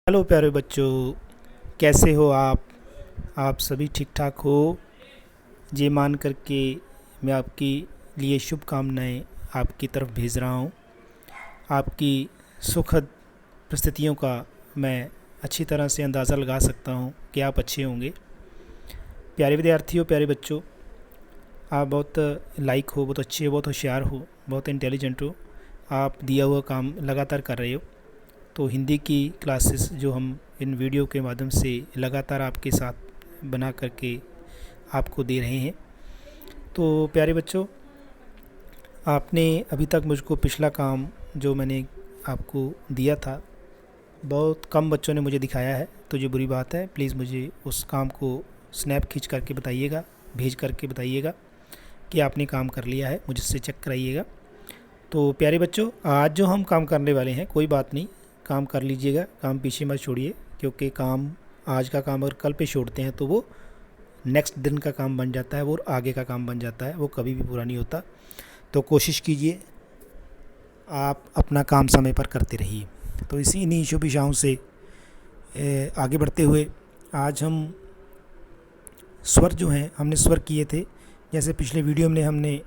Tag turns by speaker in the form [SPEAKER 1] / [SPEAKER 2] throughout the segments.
[SPEAKER 1] Hello प्यारे बच्चों, कैसे हो आप सभी ठीक ठाक हो? ये मान कर के मैं आपके लिए शुभकामनाएं आपकी तरफ भेज रहा हूँ। आपकी सुखद परिस्थितियों का मैं अच्छी तरह से अंदाज़ा लगा सकता हूँ कि आप अच्छे होंगे। प्यारे विद्यार्थियों, प्यारे बच्चों, आप बहुत लाइक हो, बहुत अच्छे हो, बहुत होशियार हो, बहुत इंटेलिजेंट हो। आप दिया हुआ काम लगातार कर रहे हो। तो हिंदी की क्लासेस जो हम इन वीडियो के माध्यम से लगातार आपके साथ बना करके आपको दे रहे हैं। तो प्यारे बच्चों, आपने अभी तक मुझको पिछला काम जो मैंने आपको दिया था, बहुत कम बच्चों ने मुझे दिखाया है। तो ये बुरी बात है। प्लीज़ मुझे उस काम को स्नैप खींच करके बताइएगा, भेज करके बताइएगा कि आपने काम कर लिया है, मुझसे चेक कराइएगा। तो प्यारे बच्चों, आज जो हम काम करने वाले हैं, कोई बात नहीं, काम कर लीजिएगा, काम पीछे मत छोड़िए। क्योंकि काम आज का काम अगर कल पे छोड़ते हैं तो वो नेक्स्ट दिन का काम बन जाता है, वो आगे का काम बन जाता है, वो कभी भी पूरा नहीं होता। तो कोशिश कीजिए आप अपना काम समय पर करते रहिए। तो इन्हीं शुभ इच्छाओं से आगे बढ़ते हुए आज हम स्वर जो हैं, हमने स्वर किए थे। जैसे पिछले वीडियो में हमने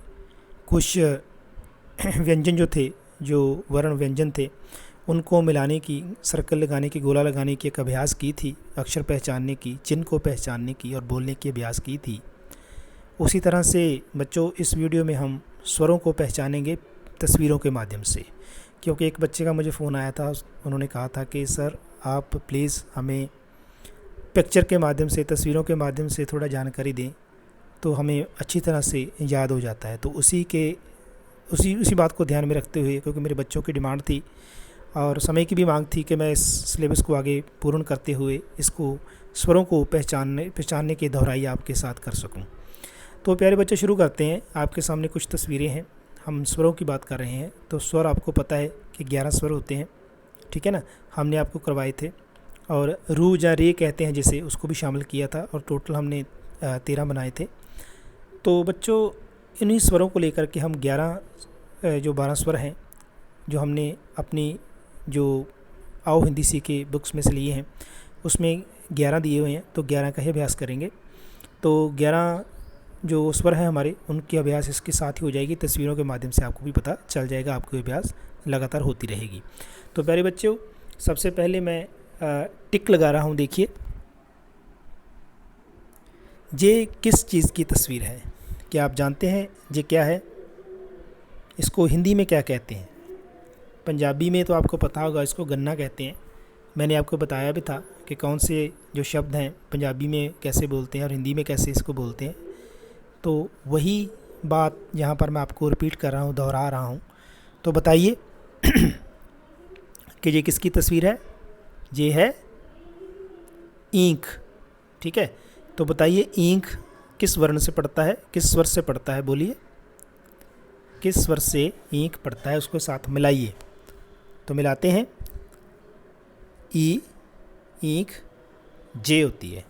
[SPEAKER 1] कुछ व्यंजन जो थे, जो वर्ण व्यंजन थे, उनको मिलाने की, सर्कल लगाने की, गोला लगाने की एक अभ्यास की थी, अक्षर पहचानने की, चिन्ह को पहचानने की और बोलने की अभ्यास की थी। उसी तरह से बच्चों, इस वीडियो में हम स्वरों को पहचानेंगे तस्वीरों के माध्यम से। क्योंकि एक बच्चे का मुझे फ़ोन आया था, उन्होंने कहा था कि सर आप प्लीज़ हमें पिक्चर के माध्यम से, तस्वीरों के माध्यम से थोड़ा जानकारी दें, तो हमें अच्छी तरह से याद हो जाता है। तो उसी बात को ध्यान में रखते हुए, क्योंकि मेरे बच्चों की डिमांड थी और समय की भी मांग थी कि मैं इस सिलेबस को आगे पूर्ण करते हुए इसको स्वरों को पहचानने की दोहराई आपके साथ कर सकूं। तो प्यारे बच्चे, शुरू करते हैं। आपके सामने कुछ तस्वीरें हैं, हम स्वरों की बात कर रहे हैं। तो स्वर आपको पता है कि 11 स्वर होते हैं, ठीक है ना? हमने आपको करवाए थे। और रू या रे कहते हैं जिसे, उसको भी शामिल किया था और टोटल हमने 13 बनाए थे। तो बच्चों, इन्हीं स्वरों को लेकर के हम 12 स्वर हैं जो हमने अपनी जो आओ हिंदी सीखे बुक्स में से लिए हैं, उसमें 11 दिए हुए हैं। तो 11 का ही अभ्यास करेंगे। तो 11 जो स्वर हैं हमारे, उनकी अभ्यास इसके साथ ही हो जाएगी। तस्वीरों के माध्यम से आपको भी पता चल जाएगा, आपको अभ्यास लगातार होती रहेगी। तो प्यारे बच्चों, सबसे पहले मैं टिक लगा रहा हूँ। देखिए, ये किस चीज़ की तस्वीर है? क्या आप जानते हैं ये क्या है? इसको हिंदी में क्या कहते हैं? पंजाबी में तो आपको पता होगा, इसको गन्ना कहते हैं। मैंने आपको बताया भी था कि कौन से जो शब्द हैं पंजाबी में कैसे बोलते हैं और हिंदी में कैसे इसको बोलते हैं। तो वही बात यहाँ पर मैं आपको रिपीट कर रहा हूँ, दोहरा रहा हूँ। तो बताइए कि ये किसकी तस्वीर है? ये है ईंख, ठीक है? तो बताइए, ईंख किस वर्ण से पड़ता है, किस स्वर से पड़ता है? बोलिए, किस स्वर से ईंख पड़ता है? उसको साथ मिलाइए। तो मिलाते हैं। ई, ईंख, जे होती है।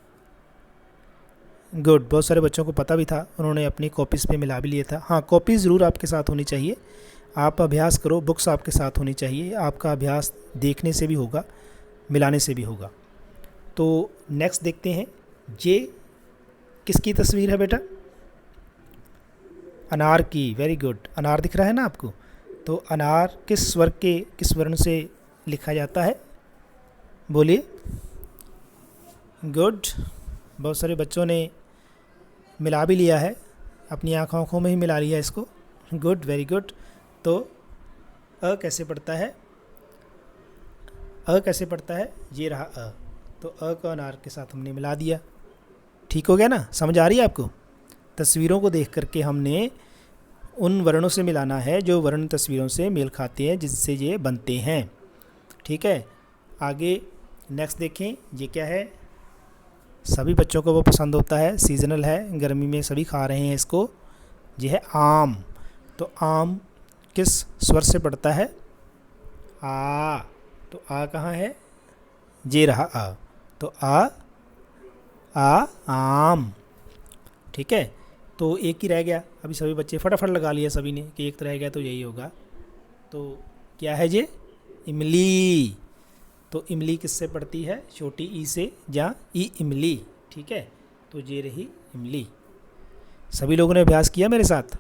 [SPEAKER 1] गुड, बहुत सारे बच्चों को पता भी था, उन्होंने अपनी कॉपीज़ पे मिला भी लिया था। हाँ, कॉपीज़ ज़रूर आपके साथ होनी चाहिए। आप अभ्यास करो, बुक्स आपके साथ होनी चाहिए। आपका अभ्यास देखने से भी होगा, मिलाने से भी होगा। तो नेक्स्ट देखते हैं, ये किसकी तस्वीर है बेटा? अनार की। वेरी गुड, अनार दिख रहा है ना आपको? तो अनार किस स्वर के, किस वर्ण से लिखा जाता है? बोलिए। गुड, बहुत सारे बच्चों ने मिला भी लिया है, अपनी आँखों में ही मिला लिया इसको। Good, very good. तो अ कैसे पढ़ता है? अ कैसे पढ़ता है? ये रहा अ। तो अ को अनार के साथ हमने मिला दिया। ठीक हो गया ना? समझ आ रही है आपको? तस्वीरों को देख करके हमने उन वर्णों से मिलाना है जो वर्ण तस्वीरों से मेल खाते हैं, जिससे ये बनते हैं। ठीक है, आगे नेक्स्ट देखें। ये क्या है? सभी बच्चों को वो पसंद होता है, सीजनल है, गर्मी में सभी खा रहे हैं इसको। ये है आम। तो आम किस स्वर से पड़ता है? आ। तो आ कहाँ है? ये रहा आ। तो आ आम। ठीक है, तो एक ही रह गया। अभी सभी बच्चे फटाफट लगा लिया सभी ने कि एक तो रह गया, तो यही होगा। तो क्या है ये? इमली। तो इमली किससे पड़ती है? छोटी ई से या ई इमली। ठीक है, तो ये रही इमली। सभी लोगों ने अभ्यास किया मेरे साथ?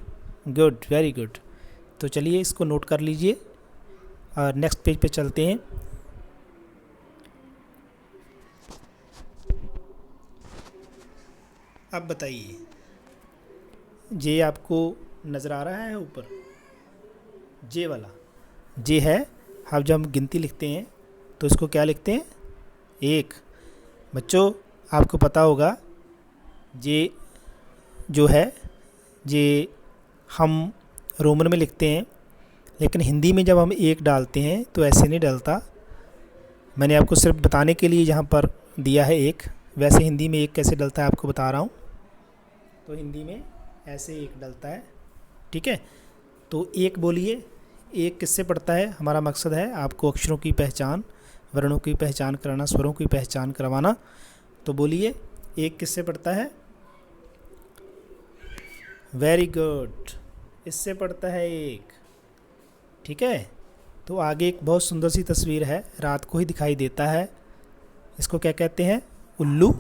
[SPEAKER 1] Good, very good. तो चलिए इसको नोट कर लीजिए और नेक्स्ट पेज पे चलते हैं। अब बताइए, जे आपको नज़र आ रहा है ऊपर? जे वाला जे है। अब जब हम गिनती लिखते हैं तो इसको क्या लिखते हैं? 1। बच्चों आपको पता होगा जे जो है जे हम रोमन में लिखते हैं, लेकिन हिंदी में जब हम 1 डालते हैं तो ऐसे नहीं डलता। मैंने आपको सिर्फ बताने के लिए यहाँ पर दिया है 1, वैसे हिंदी में 1 कैसे डलता है आपको बता रहा हूँ। तो हिंदी में ऐसे 1 डलता है। ठीक है, तो 1 बोलिए। 1 किससे पढ़ता है? हमारा मकसद है आपको अक्षरों की पहचान, वर्णों की पहचान कराना, स्वरों की पहचान करवाना। तो बोलिए 1 किससे पढ़ता है? वेरी गुड, इससे पढ़ता है 1। ठीक है, तो आगे एक बहुत सुंदर सी तस्वीर है, रात को ही दिखाई देता है। इसको क्या कहते हैं? उल्लू।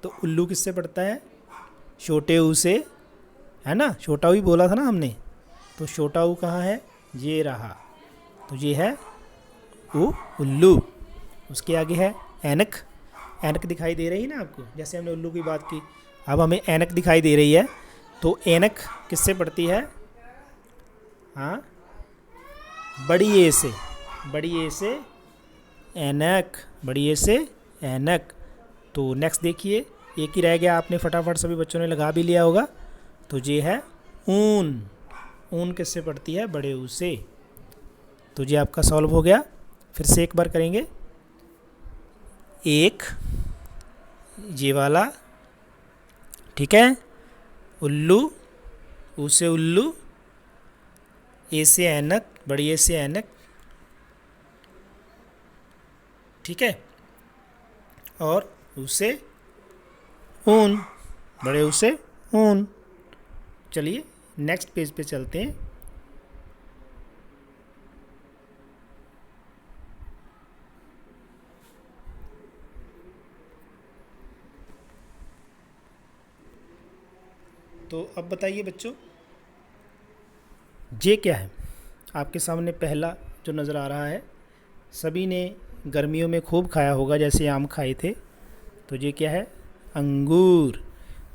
[SPEAKER 1] तो उल्लू किससे पढ़ता है? छोटे ऊ से, है ना? छोटा ऊ ही बोला था ना हमने। तो छोटा ऊ कहाँ है? ये रहा। तो ये है उल्लू। उसके आगे है ऐनक। ऐनक दिखाई दे रही है ना आपको? जैसे हमने उल्लू की बात की, अब हमें ऐनक दिखाई दे रही है। तो ऐनक किससे पढ़ती है? हाँ, बड़ी ए से। बड़ी ए से ऐनक, बड़ी ए से ऐनक। तो नेक्स्ट देखिए, एक ही रह गया, आपने फटाफट सभी बच्चों ने लगा भी लिया होगा। तो ये है ऊन। ऊन किससे पढ़ती है? बड़े ऊ से। तो ये आपका सॉल्व हो गया। फिर से एक बार करेंगे। 1 ये वाला, ठीक है। उल्लू, ऊ से उल्लू, ए से ऐनक, बड़ी ए से ऐनक। ठीक है, और ऊ से ऊन, बड़े ऊ से ऊन। चलिए नेक्स्ट पेज पे चलते हैं। तो अब बताइए बच्चों, जे क्या है? आपके सामने पहला जो नज़र आ रहा है, सभी ने गर्मियों में खूब खाया होगा, जैसे आम खाए थे। तो ये क्या है? अंगूर।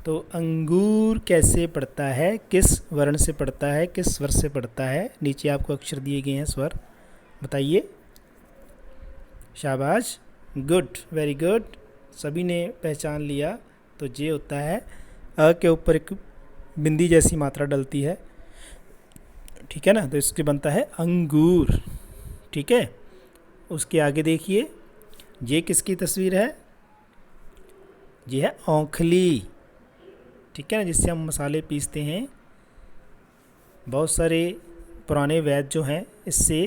[SPEAKER 1] तो अंगूर कैसे पढ़ता है? किस वर्ण से पढ़ता है? किस स्वर से पढ़ता है? नीचे आपको अक्षर दिए गए हैं, स्वर बताइए। शाबाश, गुड, वेरी गुड, सभी ने पहचान लिया। तो ये होता है अ के ऊपर एक बिंदी जैसी मात्रा डलती है, ठीक है ना? तो इसके बनता है अंगूर। ठीक है, उसके आगे देखिए, ये किसकी तस्वीर है? ये है औंखली। ठीक है ना, जिससे हम मसाले पीसते हैं। बहुत सारे पुराने वैद्य जो हैं इससे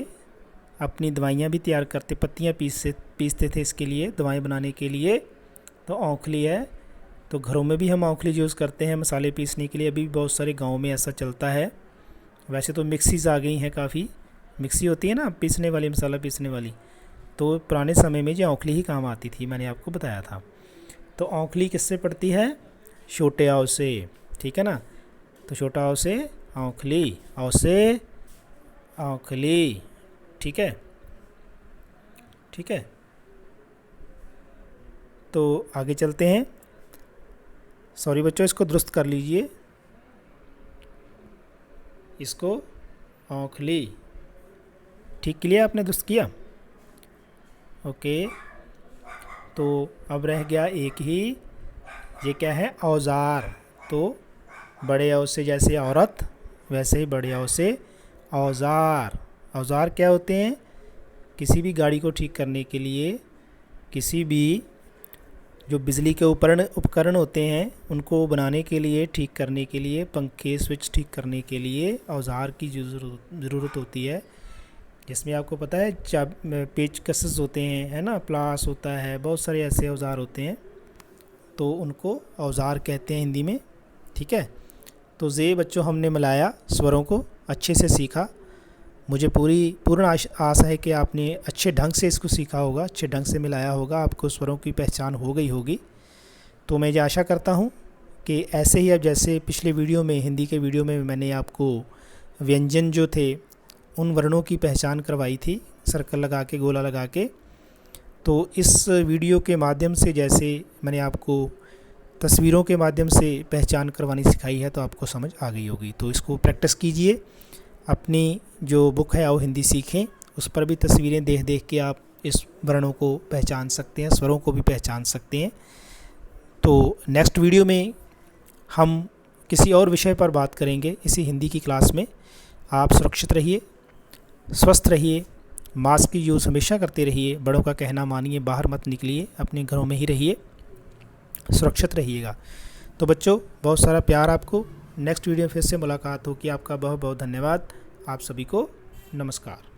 [SPEAKER 1] अपनी दवाइयाँ भी तैयार करते, पत्तियाँ पीसते थे इसके लिए, दवाएं बनाने के लिए। तो औंखली है। तो घरों में भी हम औंखली यूज़ करते हैं मसाले पीसने के लिए। अभी बहुत सारे गाँव में ऐसा चलता है। वैसे तो मिक्सीज़ आ गई हैं, काफ़ी मिक्सी होती है ना पीसने वाली, मसाला पीसने वाली। तो पुराने समय में जो औंखली ही काम आती थी, मैंने आपको बताया था। तो औंखली किससे पड़ती है? छोटे औ से। ठीक है ना? तो छोटा औ से औंखली, औ से औंखली। ठीक है, ठीक है। तो आगे चलते हैं। सॉरी बच्चों, इसको दुरुस्त कर लीजिए, इसको औंखली। ठीक, क्लियर? आपने दुरुस्त किया? ओके। तो अब रह गया एक ही, ये क्या है? औज़ार। तो बड़े औ से जैसे औरत, वैसे ही बड़े औ से औज़ार। औज़ार क्या होते हैं? किसी भी गाड़ी को ठीक करने के लिए, किसी भी जो बिजली के उपकरण होते हैं उनको बनाने के लिए, ठीक करने के लिए, पंखे स्विच ठीक करने के लिए औज़ार की ज़रूरत होती है। जिसमें आपको पता है पेचकस होते हैं, है ना, प्लास होता है, बहुत सारे ऐसे औज़ार होते हैं। तो उनको औज़ार कहते हैं हिंदी में। ठीक है, तो ये बच्चों हमने मिलाया, स्वरों को अच्छे से सीखा। मुझे पूर्ण आशा है कि आपने अच्छे ढंग से इसको सीखा होगा, अच्छे ढंग से मिलाया होगा, आपको स्वरों की पहचान हो गई होगी। तो मैं ये आशा करता हूँ कि ऐसे ही अब जैसे पिछले वीडियो में, हिंदी के वीडियो में मैंने आपको व्यंजन जो थे उन वर्णों की पहचान करवाई थी, सर्कल लगा के, गोला लगा के, तो इस वीडियो के माध्यम से जैसे मैंने आपको तस्वीरों के माध्यम से पहचान करवानी सिखाई है तो आपको समझ आ गई होगी। तो इसको प्रैक्टिस कीजिए। अपनी जो बुक है आओ हिंदी सीखें, उस पर भी तस्वीरें देख देख के आप इस वर्णों को पहचान सकते हैं, स्वरों को भी पहचान सकते हैं। तो नेक्स्ट वीडियो में हम किसी और विषय पर बात करेंगे इसी हिंदी की क्लास में। आप सुरक्षित रहिए, स्वस्थ रहिए, मास्क की यूज़ हमेशा करते रहिए, बड़ों का कहना मानिए, बाहर मत निकलिए, अपने घरों में ही रहिए, सुरक्षित रहिएगा। तो बच्चों, बहुत सारा प्यार आपको। नेक्स्ट वीडियो में फिर से मुलाकात होगी। आपका बहुत बहुत धन्यवाद। आप सभी को नमस्कार।